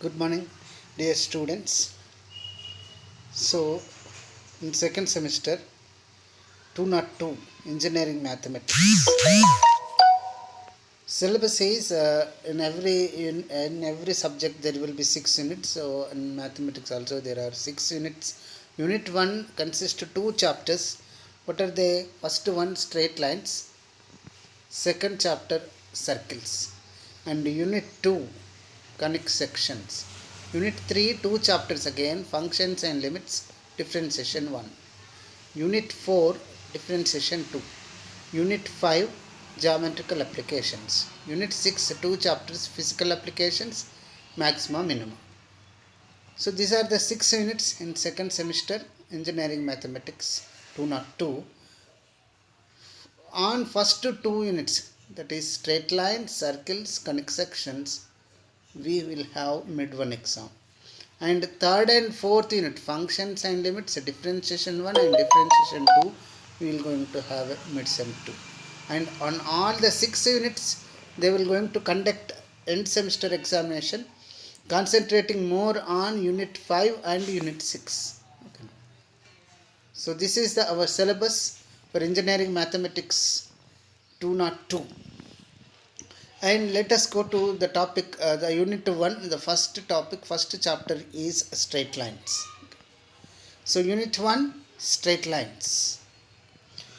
Good morning, dear students. So, in second semester, 202 Engineering Mathematics. Syllabus says in every subject there will be 6 units. So, in mathematics also there are 6 units. Unit 1 consists of 2 chapters. What are they? First one, straight lines. Second chapter, circles. And Unit 2, conic sections. Unit 3, 2 chapters again, functions and limits, differentiation 1. Unit 4, differentiation 2. Unit 5, geometrical applications. Unit 6, 2 chapters, physical applications, maxima, minima. So these are the 6 units in second semester engineering mathematics 202. On first 2 units, that is straight lines, circles, conic sections, we will have mid one exam. And third and fourth unit, functions and limits, differentiation 1 and differentiation 2, we will going to have midsem 2. And on all the 6 units, they will going to conduct end semester examination, concentrating more on unit 5 and unit 6. Okay. So this is our syllabus for engineering mathematics 202. And let us go to the topic, the unit 1, the first topic, first chapter is straight lines. So unit 1, straight lines.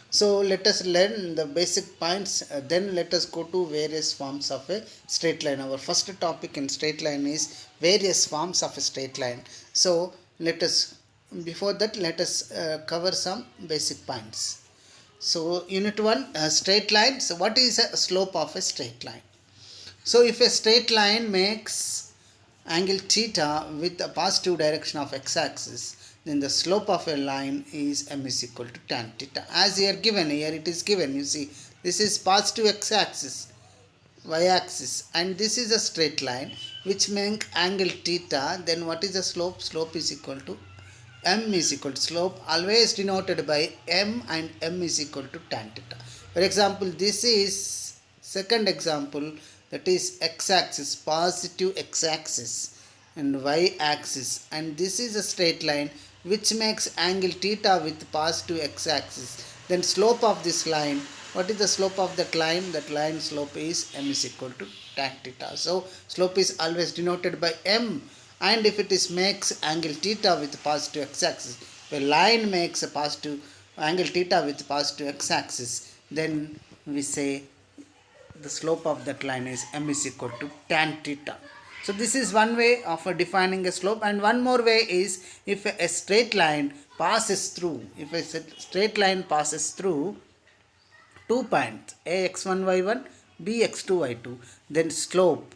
So let us learn the basic points, then let us go to various forms of a straight line. Our first topic in straight line is various forms of a straight line. So before that let us cover some basic points. So unit 1, straight line. So what is a slope of a straight line? So if a straight line makes angle theta with a positive direction of x-axis, then the slope of a line is m is equal to tan theta. As here it is given, you see, this is positive x-axis, y-axis, and this is a straight line which makes angle theta. Then what is the slope? Slope is equal to m is equal to slope always denoted by m, and m is equal to tan theta. For example, this is second example, that is x-axis, positive x-axis and y-axis, and this is a straight line which makes angle theta with positive x-axis. Then slope of this line, what is the slope of that line? That line slope is m is equal to tan theta. So slope is always denoted by m, and if it is makes angle theta with positive x-axis, if a line makes a positive angle theta with positive x-axis, then we say the slope of that line is m is equal to tan theta. So this is one way of defining a slope, and one more way is if a straight line passes through, two points a x1 y1, b x2 y2, then slope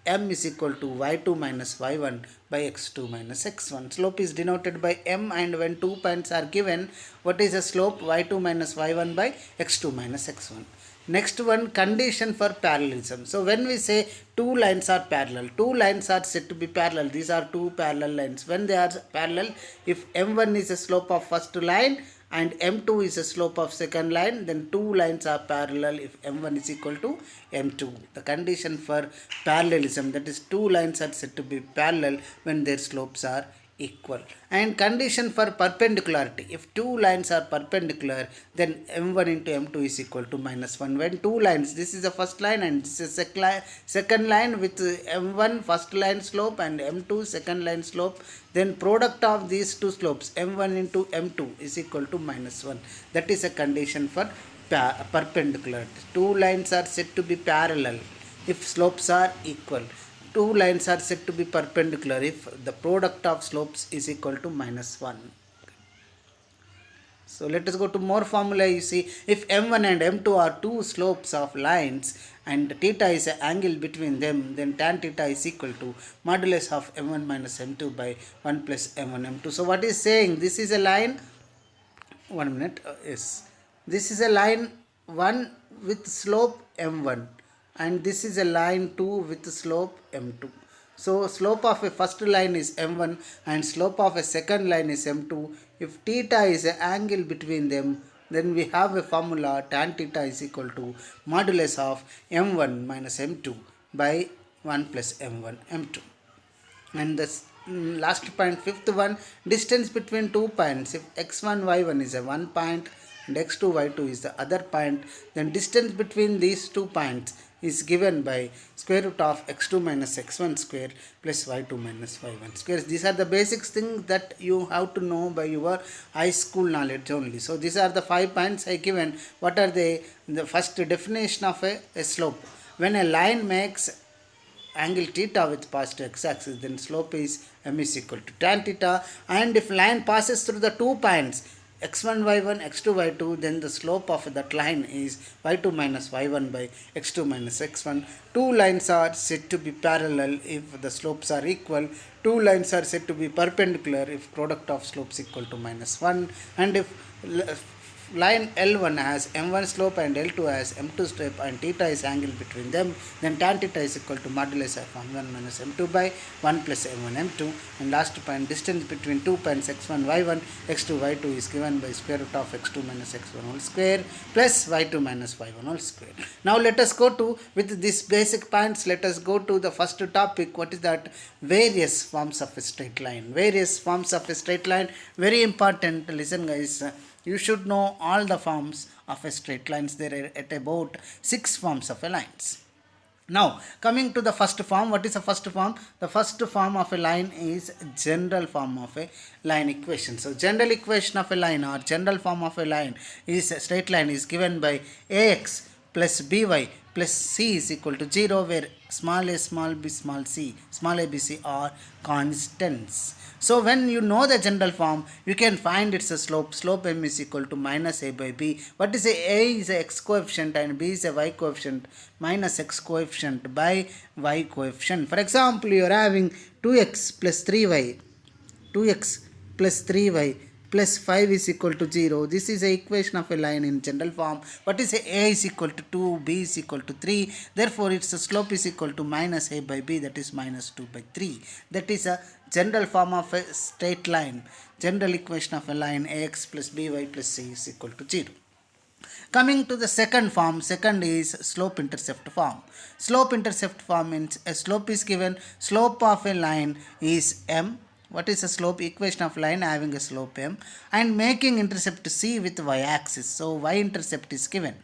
m is equal to y2 minus y1 by x2 minus x1. Slope is denoted by m, and when 2 points are given, what is the slope? y2 minus y1 by x2 minus x1. Next one, condition for parallelism. So when we say two lines are parallel, two lines are said to be parallel. These are two parallel lines. When they are parallel, if m1 is a slope of first line and m2 is a slope of second line, then two lines are parallel if m1 is equal to m2. The condition for parallelism, that is two lines are said to be parallel when their slopes are equal. And condition for perpendicularity, if two lines are perpendicular, then m1 into m2 is equal to minus 1. When two lines, this is the first line and this is second line with m1 first line slope and m2 second line slope, then product of these two slopes m1 into m2 is equal to minus 1. That is a condition for perpendicularity. Two lines are said to be parallel if slopes are equal. Two lines are said to be perpendicular if the product of slopes is equal to minus 1. So let us go to more formula. You see, if m1 and m2 are two slopes of lines and theta is an angle between them, then tan theta is equal to modulus of m1 minus m2 by 1 plus m1 m2. So what is saying? This is a line, 1 minute, yes. This is a line 1 with slope m1, and this is a line 2 with slope m2. So slope of a first line is m1 and slope of a second line is m2. If theta is an angle between them, then we have a formula tan theta is equal to modulus of m1 minus m2 by 1 plus m1 m2. And the last point, fifth one, distance between 2 points. If x1 y1 is a one point and x2 y2 is the other point, then distance between these 2 points is given by square root of x2 minus x1 square plus y2 minus y1 square. These are the basic things that you have to know by your high school knowledge only. So these are the 5 points I given. What are they? The first definition of a slope. When a line makes angle theta with positive x-axis, then slope is m is equal to tan theta. And if line passes through the 2 points x1 y1 x2 y2, then the slope of that line is y2 minus y1 by x2 minus x1. Two lines are said to be parallel if the slopes are equal. Two lines are said to be perpendicular if product of slopes equal to -1. And if line L1 has m1 slope and L2 has m2 slope and theta is angle between them, then tan theta is equal to modulus of m1 minus m2 by 1 plus m1 m2. And last point, distance between 2 points x1 y1 x2 y2 is given by square root of x2 minus x1 whole square plus y2 minus y1 whole square. Now let us go to, with these basic points, let us go to the first topic. What is that? Various forms of a straight line. Various forms of a straight line, very important. Listen guys, you should know all the forms of a straight lines. There are at about 6 forms of a lines. Now coming to the first form, what is the first form? The first form of a line is general form of a line equation. So general equation of a line or general form of a line is a straight line is given by ax plus by plus c is equal to 0, where small a, small b, small c, small a, b, c are constants. So when you know the general form, you can find its a slope. Slope m is equal to minus a by b. What is a is a x coefficient and b is a y coefficient, minus x coefficient by y coefficient. For example, you are having 2x plus 3y, 2x plus 3y plus 5 is equal to 0. This is the equation of a line in general form. What is a is equal to 2, b is equal to 3. Therefore, its slope is equal to minus a by b, that is minus 2 by 3. That is a general form of a straight line. General equation of a line ax plus by plus c is equal to 0. Coming to the second form, second is slope intercept form. Slope intercept form means a slope is given, slope of a line is m. What is a slope? Equation of line having a slope m and making intercept c with y axis. So y intercept is given.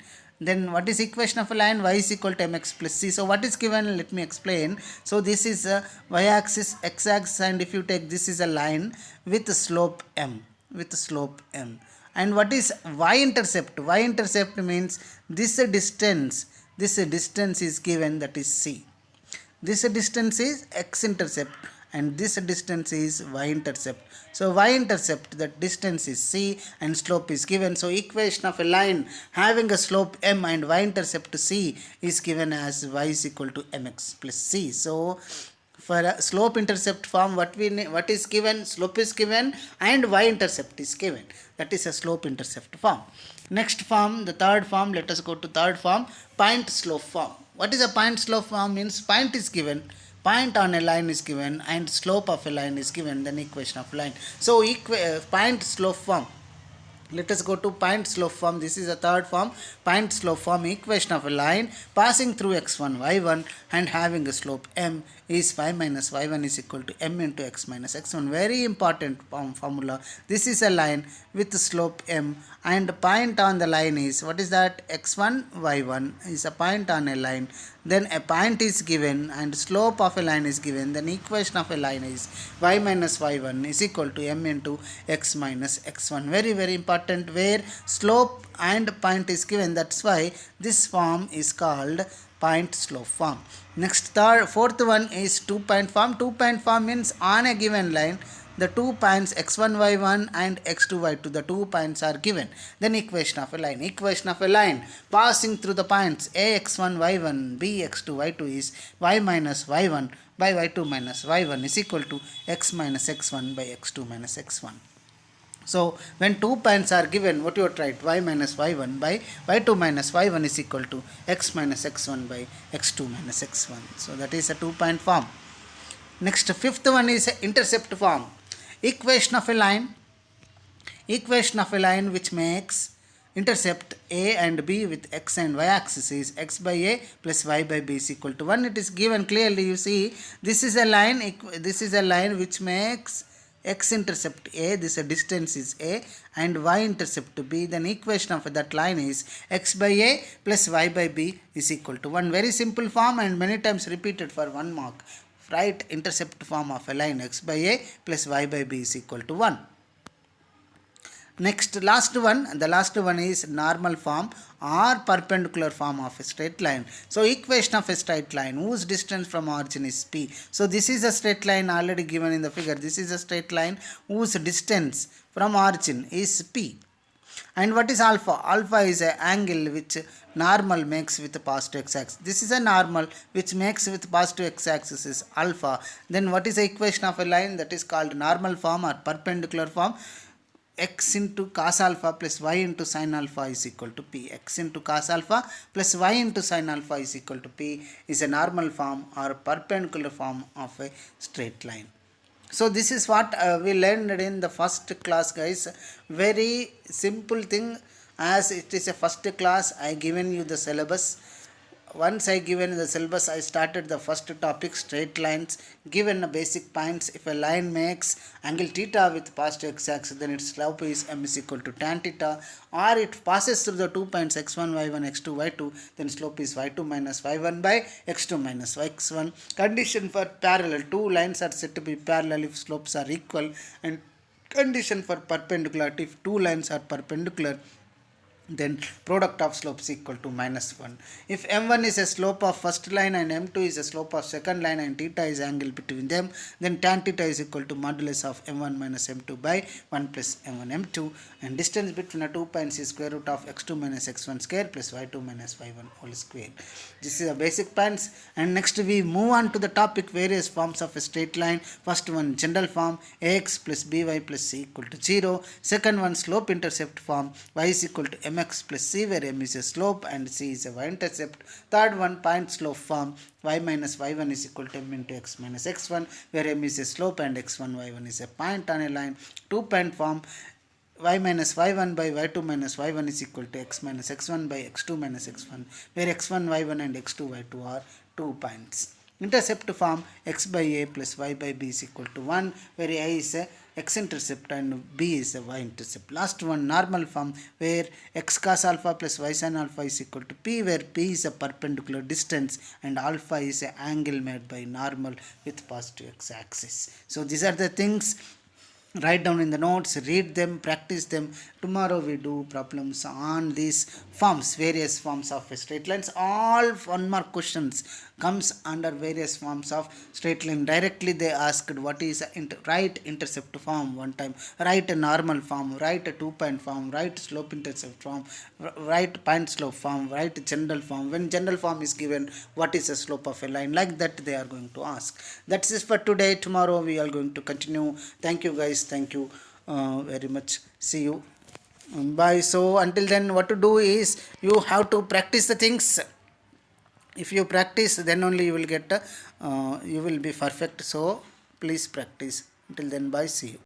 Then what is equation of a line? Y is equal to mx plus c. So what is given? Let me explain. So this is a y axis, x axis, and if you take this is a line with slope m, with slope m. And what is y intercept? Y intercept means this distance is given, that is c. This distance is x intercept and this distance is y intercept. So y intercept, that distance is c and slope is given. So equation of a line having a slope m and y intercept c is given as y is equal to mx plus c. So for a slope intercept form, what is given? Slope is given and y intercept is given. That is a slope intercept form. Next form, the third form, let us go to third form, point slope form. What is a point slope form? Means point is given, point on a line is given and slope of a line is given, then equation of line. So point slope form. Let us go to point slope form. This is the third form, point slope form. Equation of a line passing through x1 y1 and having a slope m is y minus y1 is equal to m into x minus x1. Very important formula. This is a line with slope m and point on the line is, what is that? x1 y1 is a point on a line. Then a point is given and slope of a line is given. Then equation of a line is y minus y1 is equal to m into x minus x1. Very very important, where slope and point is given. That's why this form is called point slope form. Next, fourth one is 2-point form. 2-point form means on a given line the 2 points x1 y1 and x2 y2, the 2 points are given. Then equation of a line. Equation of a line passing through the points a x1 y1 b x2 y2 is y minus y1 by y2 minus y1 is equal to x minus x1 by x2 minus x1. So when 2 points are given, what you have tried? Y minus y1 by y2 minus y1 is equal to x minus x1 by x2 minus x1. So that is a 2-point form. Next, fifth one is intercept form. Equation of a line which makes intercept a and b with x and y axis is x by a plus y by b is equal to 1. It is given clearly. You see, this is a line which makes x intercept a, this distance is a, and y intercept b. Then equation of that line is x by a plus y by b is equal to 1. Very simple form and many times repeated for 1 mark. Write intercept form of a line x by a plus y by b is equal to 1. Next, the last one is normal form or perpendicular form of a straight line. So, equation of a straight line whose distance from origin is p. So, this is a straight line already given in the figure. This is a straight line whose distance from origin is p. And what is alpha? Alpha is an angle which normal makes with the positive x-axis. This is a normal which makes with positive x-axis is alpha. Then what is the equation of a line? That is called normal form or perpendicular form. X into cos alpha plus y into sin alpha is equal to p. X into cos alpha plus y into sin alpha is equal to p is a normal form or perpendicular form of a straight line. So this is what we learned in the first class, guys. Very simple thing. As it is a first class, I given you the syllabus. Once I given the syllabus, I started the first topic, straight lines, given the basic points. If a line makes angle theta with positive x-axis, then its slope is m is equal to tan theta, or it passes through the 2 points x1, y1, x2, y2, then slope is y2 minus y1 by x2 minus x1. Condition for parallel, two lines are said to be parallel if slopes are equal, and condition for perpendicular, if two lines are perpendicular, then product of slopes equal to minus 1. If m1 is a slope of first line and m2 is a slope of second line and theta is angle between them, then tan theta is equal to modulus of m1 minus m2 by 1 plus m1 m2, and distance between the 2 points is square root of x2 minus x1 square plus y2 minus y1 whole square. This is the basic points, and next we move on to the topic various forms of a straight line. First one, general form, ax plus by plus c equal to 0. Second one, slope intercept form, y is equal to mx plus c, where m is a slope and c is a y-intercept. Third one, point slope form, y minus y1 is equal to m into x minus x1, where m is a slope and x1 y1 is a point on a line. Two-point form, y minus y1 by y2 minus y1 is equal to x minus x1 by x2 minus x1, where x1 y1 and x2 y2 are 2 points. Intercept form, x by a plus y by b is equal to 1, where a is a x-intercept and b is a y-intercept. Last one, normal form, where x cos alpha plus y sin alpha is equal to p, where p is a perpendicular distance and alpha is an angle made by normal with positive x-axis. So these are the things. Write down in the notes, read them, practice them. Tomorrow we do problems on these forms, various forms of straight lines. All 1 mark questions comes under various forms of straight line. Directly they asked what is write intercept form one time, write a normal form, write a 2-point form, write slope intercept form, write point slope form, write general form. When general form is given, what is the slope of a line, like that they are going to ask. That's it for today. Tomorrow we are going to continue. Thank you guys. Thank you very much. See you. Bye. So until then, what to do is you have to practice the things. If you practice, then only you will get you will be perfect. So please practice. Until then, bye. See you.